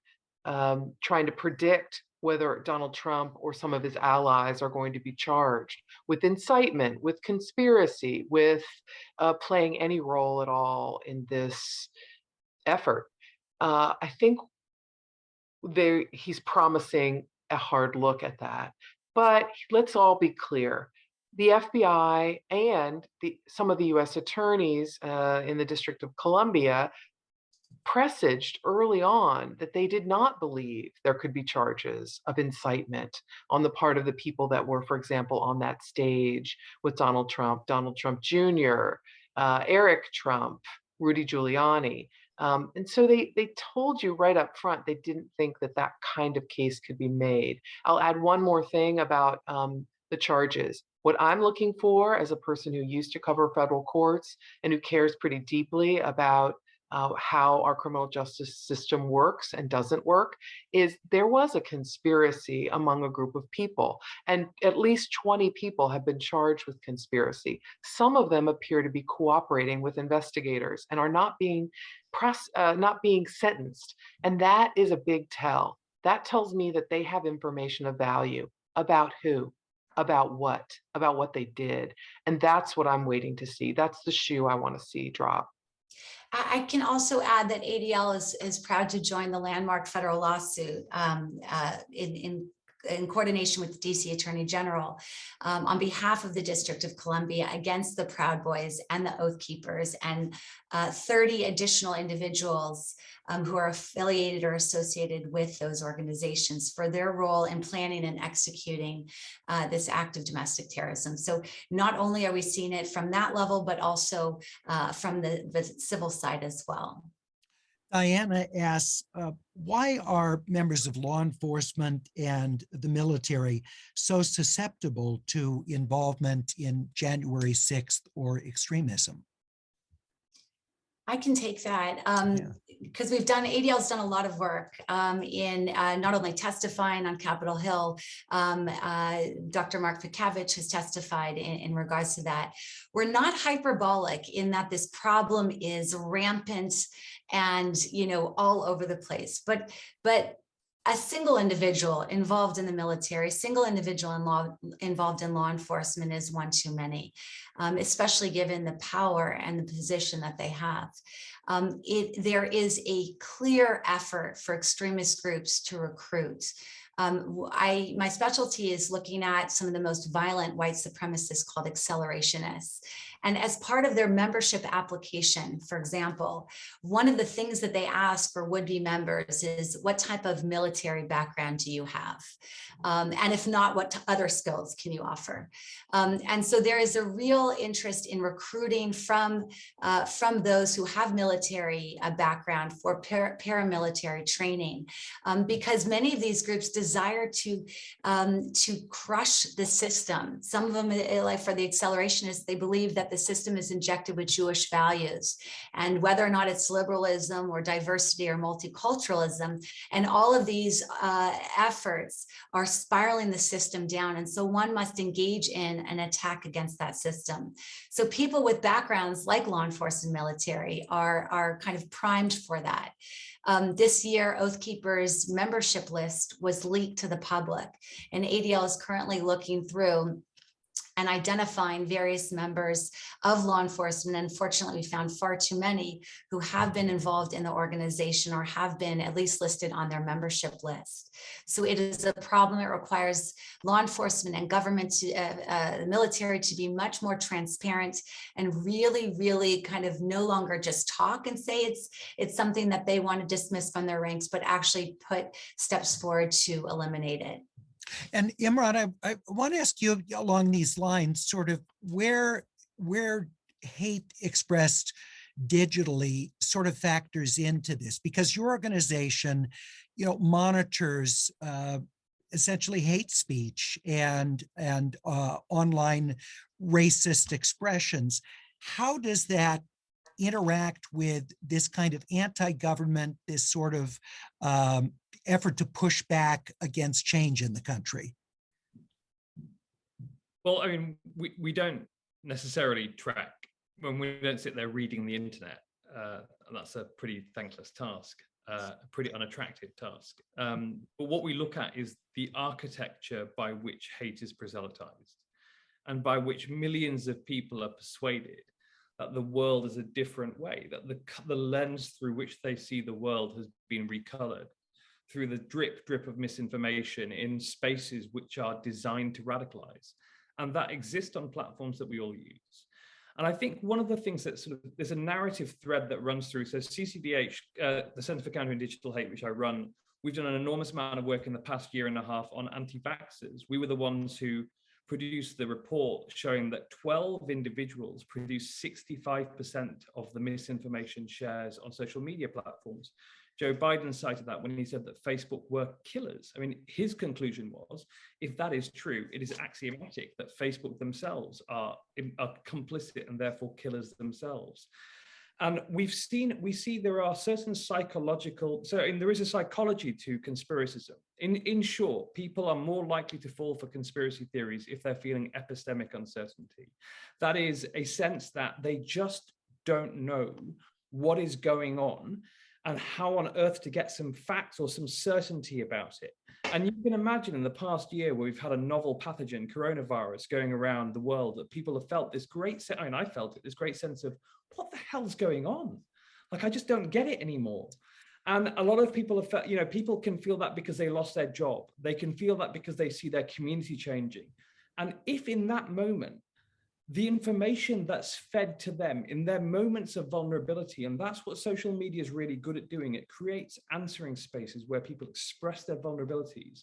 trying to predict whether Donald Trump or some of his allies are going to be charged with incitement, with conspiracy, with playing any role at all in this effort. I think he's promising a hard look at that. But let's all be clear. The FBI and some of the US attorneys in the District of Columbia presaged early on that they did not believe there could be charges of incitement on the part of the people that were, for example, on that stage with Donald Trump Jr., Eric Trump, Rudy Giuliani. And so they told you right up front they didn't think that that kind of case could be made. I'll add one more thing about the charges. What I'm looking for as a person who used to cover federal courts and who cares pretty deeply about how our criminal justice system works and doesn't work is there was a conspiracy among a group of people, and at least 20 people have been charged with conspiracy. Some of them appear to be cooperating with investigators and are not being sentenced, and that is a big tell. That tells me that they have information of value about who, about what they did, and that's what I'm waiting to see. That's the shoe I want to see drop. I can also add that ADL is proud to join the landmark federal lawsuit in coordination with the DC Attorney General on behalf of the District of Columbia against the Proud Boys and the Oath Keepers and 30 additional individuals who are affiliated or associated with those organizations for their role in planning and executing this act of domestic terrorism. So not only are we seeing it from that level, but also from the civil side as well. Diana asks, why are members of law enforcement and the military so susceptible to involvement in January 6th or extremism? I can take that because ADL's done a lot of work in not only testifying on Capitol Hill. Dr. Mark Fikavich has testified in regards to that. We're not hyperbolic in that this problem is rampant and, all over the place, but a single individual involved in the military, single individual involved in law enforcement is one too many, especially given the power and the position that they have. There is a clear effort for extremist groups to recruit. My specialty is looking at some of the most violent white supremacists called accelerationists. And as part of their membership application, for example, one of the things that they ask for would-be members is, what type of military background do you have? And if not, what other skills can you offer? And so there is a real interest in recruiting from those who have military background for paramilitary training, because many of these groups desire to crush the system. Some of them, like for the accelerationists, they believe that the system is injected with Jewish values, and whether or not it's liberalism or diversity or multiculturalism, and all of these efforts are spiraling the system down. And so one must engage in an attack against that system. So people with backgrounds like law enforcement, military are kind of primed for that. This year, Oath Keepers membership list was leaked to the public, and ADL is currently looking through and identifying various members of law enforcement. Unfortunately, we found far too many who have been involved in the organization or have been at least listed on their membership list. So it is a problem that requires law enforcement and government, the military, to be much more transparent and really kind of no longer just talk and say it's something that they want to dismiss from their ranks, but actually put steps forward to eliminate it. And Imran, I want to ask you along these lines, sort of where hate expressed digitally sort of factors into this, because your organization, monitors essentially hate speech and online racist expressions. How does that interact with this kind of anti-government, this sort of effort to push back against change in the country? Well, I mean, we don't necessarily track when we don't sit there reading the internet. That's a pretty thankless task, a pretty unattractive task. But what we look at is the architecture by which hate is proselytized and by which millions of people are persuaded that the world is a different way, that the lens through which they see the world has been recolored through the drip of misinformation in spaces which are designed to radicalize, and that exist on platforms that we all use. And I think one of the things that there's a narrative thread that runs through. So CCDH, the Center for Countering Digital Hate, which I run, we've done an enormous amount of work in the past year and a half on anti-vaxxers. We were the ones who produced the report showing that 12 individuals produced 65% of the misinformation shares on social media platforms. Joe Biden cited that when he said that Facebook were killers. I mean, his conclusion was, if that is true, it is axiomatic that Facebook themselves are complicit and therefore killers themselves. And we see there are certain psychological, there is a psychology to conspiracism. In short, people are more likely to fall for conspiracy theories if they're feeling epistemic uncertainty. That is a sense that they just don't know what is going on and how on earth to get some facts or some certainty about it. And you can imagine in the past year where we've had a novel pathogen, coronavirus, going around the world, that people have felt this great sense, I mean, I felt it, this great sense of, what the hell's going on? Like, I just don't get it anymore. And a lot of people have felt, people can feel that because they lost their job. They can feel that because they see their community changing. And if in that moment, the information that's fed to them in their moments of vulnerability, and that's what social media is really good at doing. It creates answering spaces where people express their vulnerabilities.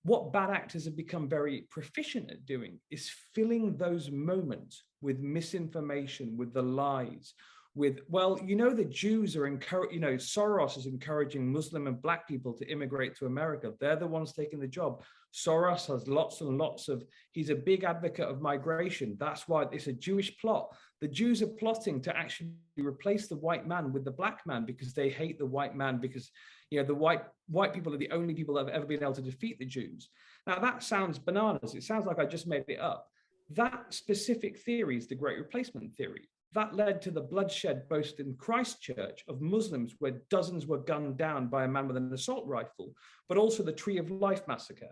What bad actors have become very proficient at doing is filling those moments with misinformation, with the lies, with, well, the Jews are Soros is encouraging Muslim and Black people to immigrate to America. They're the ones taking the job. Soros has lots and lots of, he's a big advocate of migration. That's why it's a Jewish plot. The Jews are plotting to actually replace the white man with the Black man because they hate the white man, because the white people are the only people that have ever been able to defeat the Jews. Now that sounds bananas. It sounds like I just made it up. That specific theory is the Great Replacement theory. That led to the bloodshed both in Christchurch of Muslims, where dozens were gunned down by a man with an assault rifle, but also the Tree of Life massacre.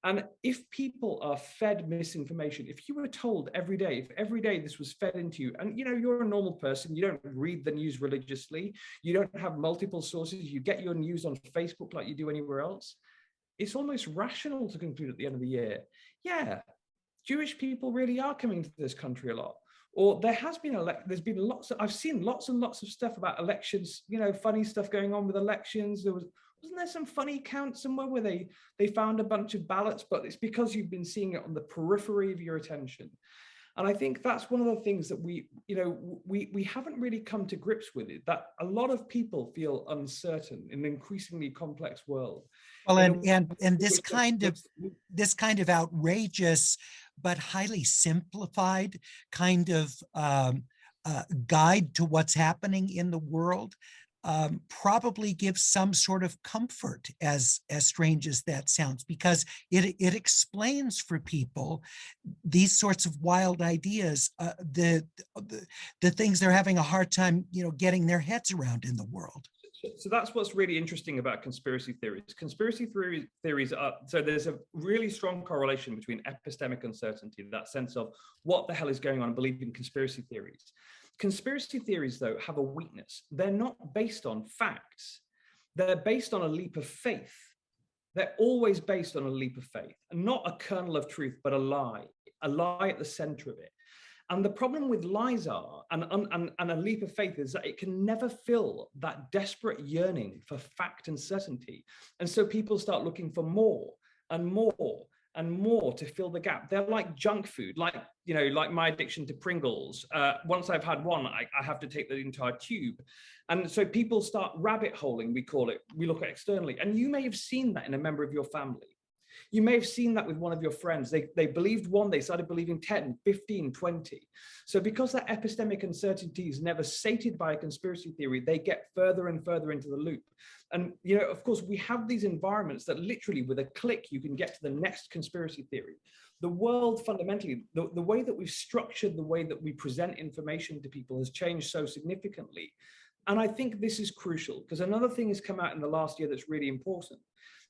And if people are fed misinformation, if you were told every day, if every day this was fed into you, and you're a normal person, you don't read the news religiously, you don't have multiple sources, you get your news on Facebook like you do anywhere else, it's almost rational to conclude at the end of the year, yeah, Jewish people really are coming to this country a lot. Or there has been I've seen lots and lots of stuff about elections, funny stuff going on with elections. Wasn't there some funny count somewhere where they found a bunch of ballots, but it's because you've been seeing it on the periphery of your attention. And I think that's one of the things that we haven't really come to grips with it, that a lot of people feel uncertain in an increasingly complex world. Well, and this kind of outrageous but highly simplified kind of guide to what's happening in the world probably gives some sort of comfort, as strange as that sounds, because it explains for people these sorts of wild ideas, the things they're having a hard time, getting their heads around in the world. So that's what's really interesting about conspiracy theories. Conspiracy theories are, so there's a really strong correlation between epistemic uncertainty, that sense of what the hell is going on, believing conspiracy theories. Conspiracy theories, though, have a weakness. They're not based on facts. They're based on a leap of faith. They're always based on a leap of faith, and not a kernel of truth, but a lie at the center of it. And the problem with lies are, and a leap of faith is that it can never fill that desperate yearning for fact and certainty. And so people start looking for more and more and more to fill the gap. They're like junk food, like my addiction to Pringles. Once I've had one, I have to take the entire tube. And so people start rabbit holing, we call it. We look at externally. And you may have seen that in a member of your family. You may have seen that with one of your friends. They believed one, they started believing 10, 15, 20. So because that epistemic uncertainty is never sated by a conspiracy theory, they get further and further into the loop. And, of course, we have these environments that literally with a click, you can get to the next conspiracy theory. The world fundamentally, the way that we've structured the way that we present information to people has changed so significantly. And I think this is crucial because another thing has come out in the last year that's really important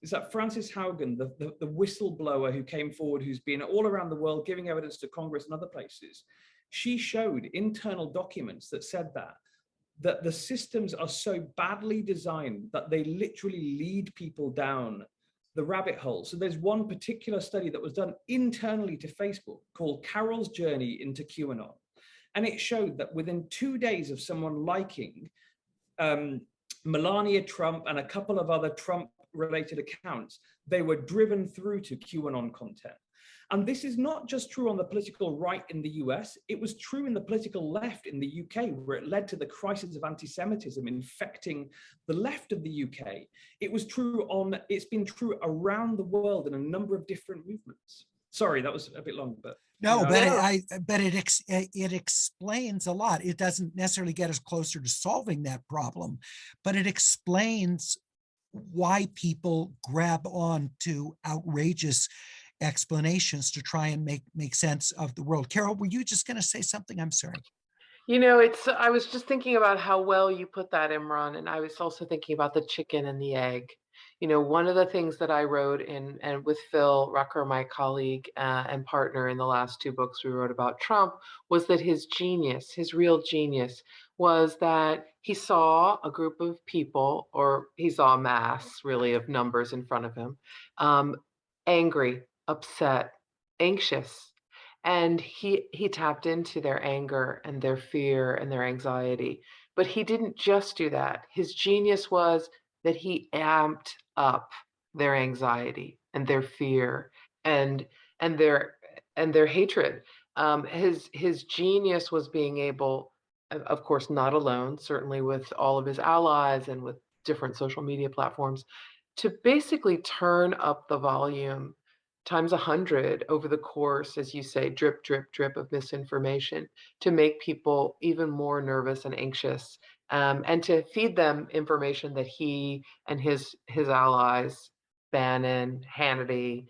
is that Frances Haugen, the whistleblower who came forward, who's been all around the world giving evidence to Congress and other places, she showed internal documents that said that the systems are so badly designed that they literally lead people down the rabbit hole. So there's one particular study that was done internally to Facebook called Carol's Journey into QAnon. And it showed that within 2 days of someone liking Melania Trump and a couple of other Trump-related accounts, they were driven through to QAnon content. And this is not just true on the political right in the US, it was true in the political left in the UK, where it led to the crisis of anti-Semitism infecting the left of the UK. It's been true around the world in a number of different movements. Sorry, that was a bit long, but. No, but it explains a lot. It doesn't necessarily get us closer to solving that problem, but it explains why people grab on to outrageous explanations to try and make sense of the world. Carol, were you just going to say something? I'm sorry. I was just thinking about how well you put that, Imran, and I was also thinking about the chicken and the egg. One of the things that I wrote and with Phil Rucker, my colleague and partner in the last 2 books we wrote about Trump, was that his real genius, was that he saw a group of people, or he saw a mass really of numbers in front of him, angry, upset, anxious. And he tapped into their anger and their fear and their anxiety. But he didn't just do that. His genius was that he amped up their anxiety and their fear and their hatred. His genius was being able, of course, not alone, certainly with all of his allies and with different social media platforms, to basically turn up the volume times 100 over the course, as you say, drip, drip, drip of misinformation, to make people even more nervous and anxious, and to feed them information that he and his allies, Bannon, Hannity,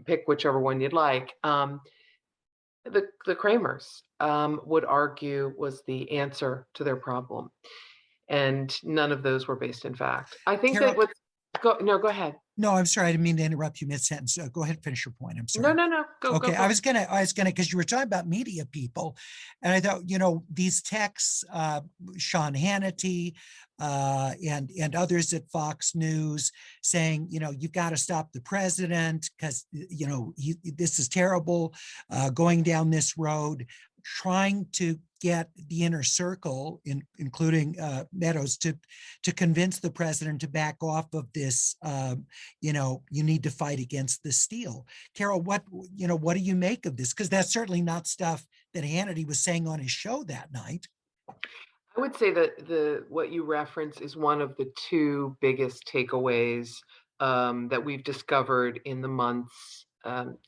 pick whichever one you'd like, the Kramers would argue was the answer to their problem. And none of those were based in fact. I think Carol, go ahead. No, I'm sorry. I didn't mean to interrupt you mid-sentence. Go ahead and finish your point. I'm sorry. No. Go. I was gonna, because you were talking about media people, and I thought, these texts, Sean Hannity and others at Fox News saying, you've got to stop the president because, this is terrible, going down this road, trying to get the inner circle, including Meadows, to convince the president to back off of this. You need to fight against the steal. Carol, what do you make of this? Because that's certainly not stuff that Hannity was saying on his show that night. I would say that what you reference is one of the 2 biggest takeaways that we've discovered in the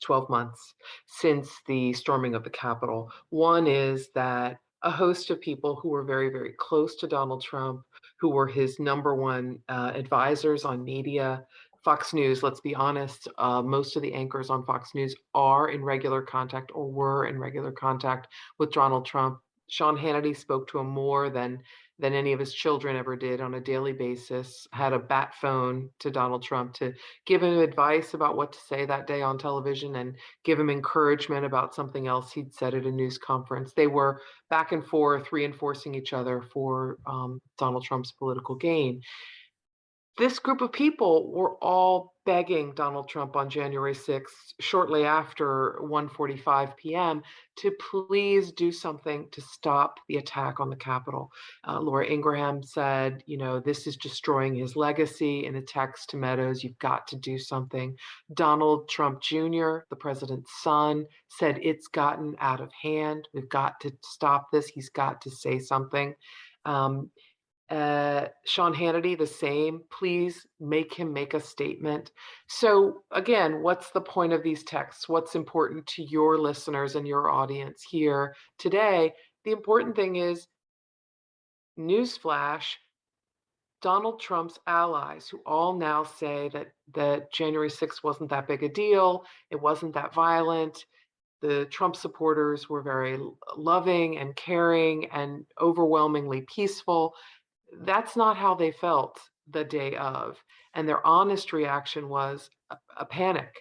12 months since the storming of the Capitol. One is that a host of people who were very, very close to Donald Trump, who were his #1 advisors on media, Fox News, let's be honest, most of the anchors on Fox News are in regular contact or were in regular contact with Donald Trump. Sean Hannity spoke to him more than than any of his children ever did on a daily basis, had a bat phone to Donald Trump to give him advice about what to say that day on television and give him encouragement about something else he'd said at a news conference. They were back and forth reinforcing each other for Donald Trump's political gain. This group of people were all begging Donald Trump on January 6th, shortly after 1:45 p.m., to please do something to stop the attack on the Capitol. Laura Ingraham said, this is destroying his legacy. In a text to Meadows, you've got to do something. Donald Trump Jr., the president's son, said it's gotten out of hand. We've got to stop this. He's got to say something. Sean Hannity, the same. Please make him make a statement. So again, what's the point of these texts? What's important to your listeners and your audience here today? The important thing is, newsflash, Donald Trump's allies, who all now say that January 6th wasn't that big a deal, it wasn't that violent. The Trump supporters were very loving and caring and overwhelmingly peaceful. That's not how they felt the day of. And their honest reaction was a panic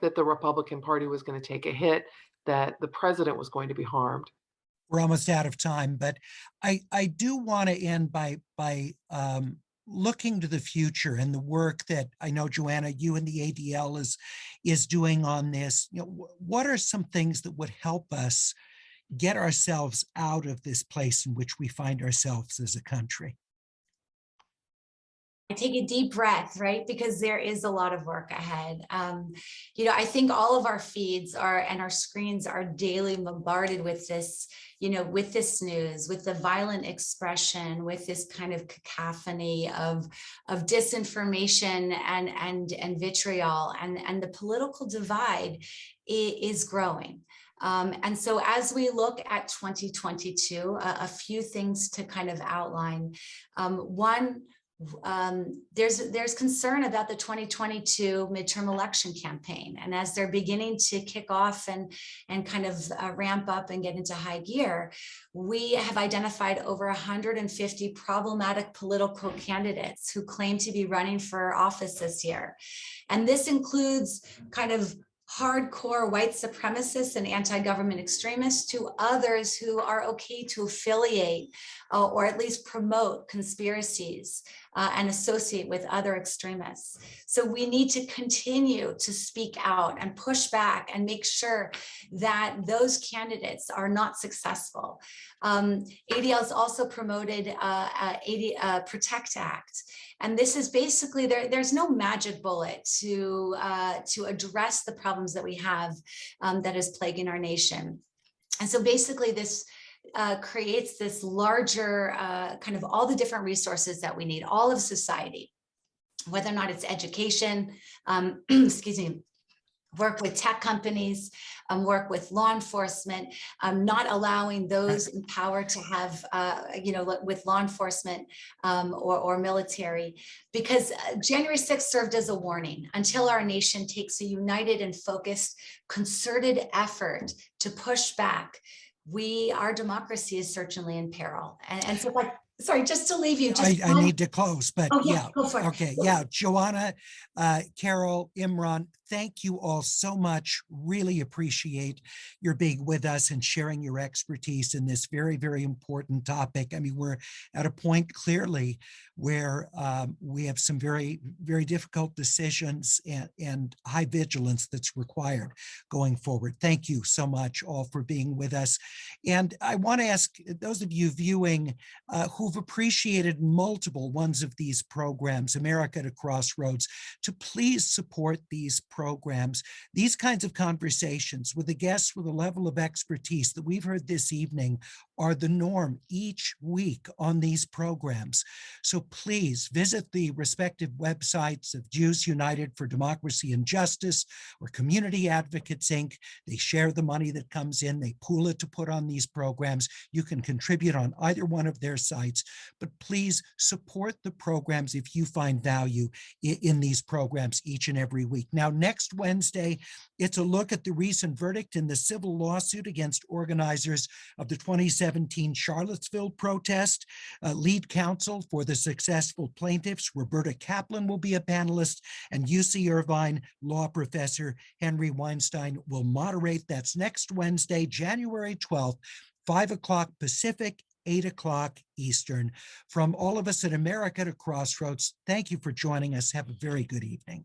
that the Republican Party was going to take a hit, that the president was going to be harmed. We're almost out of time, but I do want to end by looking to the future and the work that I know, Joanna, you and the ADL is doing on this. What are some things that would help us get ourselves out of this place in which we find ourselves as a country? I take a deep breath, right? Because there is a lot of work ahead. I think all of our feeds and our screens are daily bombarded with this, with this news, with the violent expression, with this kind of cacophony of disinformation and vitriol, and the political divide is growing. And so as we look at 2022, a few things to kind of outline. One, there's concern about the 2022 midterm election campaign. And as they're beginning to kick off and kind of ramp up and get into high gear, we have identified over 150 problematic political candidates who claim to be running for office this year. And this includes kind of hardcore white supremacists and anti-government extremists to others who are okay to affiliate or at least promote conspiracies and associate with other extremists. So we need to continue to speak out and push back and make sure that those candidates are not successful. ADL has also promoted Protect Act. And this is basically, there's no magic bullet to address the problems that we have that is plaguing our nation. And so basically this creates this larger kind of all the different resources that we need, all of society, whether or not it's education, excuse me, work with tech companies, work with law enforcement, not allowing those in power to have, with law enforcement or military, because January 6th served as a warning until our nation takes a united and focused, concerted effort to push back. Our democracy is certainly in peril. And so sorry, just to leave you. I need to close, but yeah. Go for it. Okay, yeah. Joanna, Carol, Imran, thank you all so much. Really appreciate your being with us and sharing your expertise in this very, very important topic. I mean, we're at a point clearly where we have some very, very difficult decisions and high vigilance that's required going forward. Thank you so much all for being with us. And I want to ask those of you viewing who've appreciated multiple ones of these programs, America at a Crossroads, to please support these programs. These kinds of conversations with the guests with a level of expertise that we've heard this evening are the norm each week on these programs. So please visit the respective websites of Jews United for Democracy and Justice or Community Advocates, Inc. They share the money that comes in, they pool it to put on these programs. You can contribute on either one of their sites. Crossroads, but please support the programs if you find value in these programs each and every week. Now, next Wednesday, it's a look at the recent verdict in the civil lawsuit against organizers of the 2017 Charlottesville protest. Lead counsel for the successful plaintiffs, Roberta Kaplan, will be a panelist, and UC Irvine law professor Henry Weinstein will moderate. That's next Wednesday, January 12th, 5 o'clock Pacific, 8 o'clock Eastern. From all of us at America to Crossroads, thank you for joining us. Have a very good evening.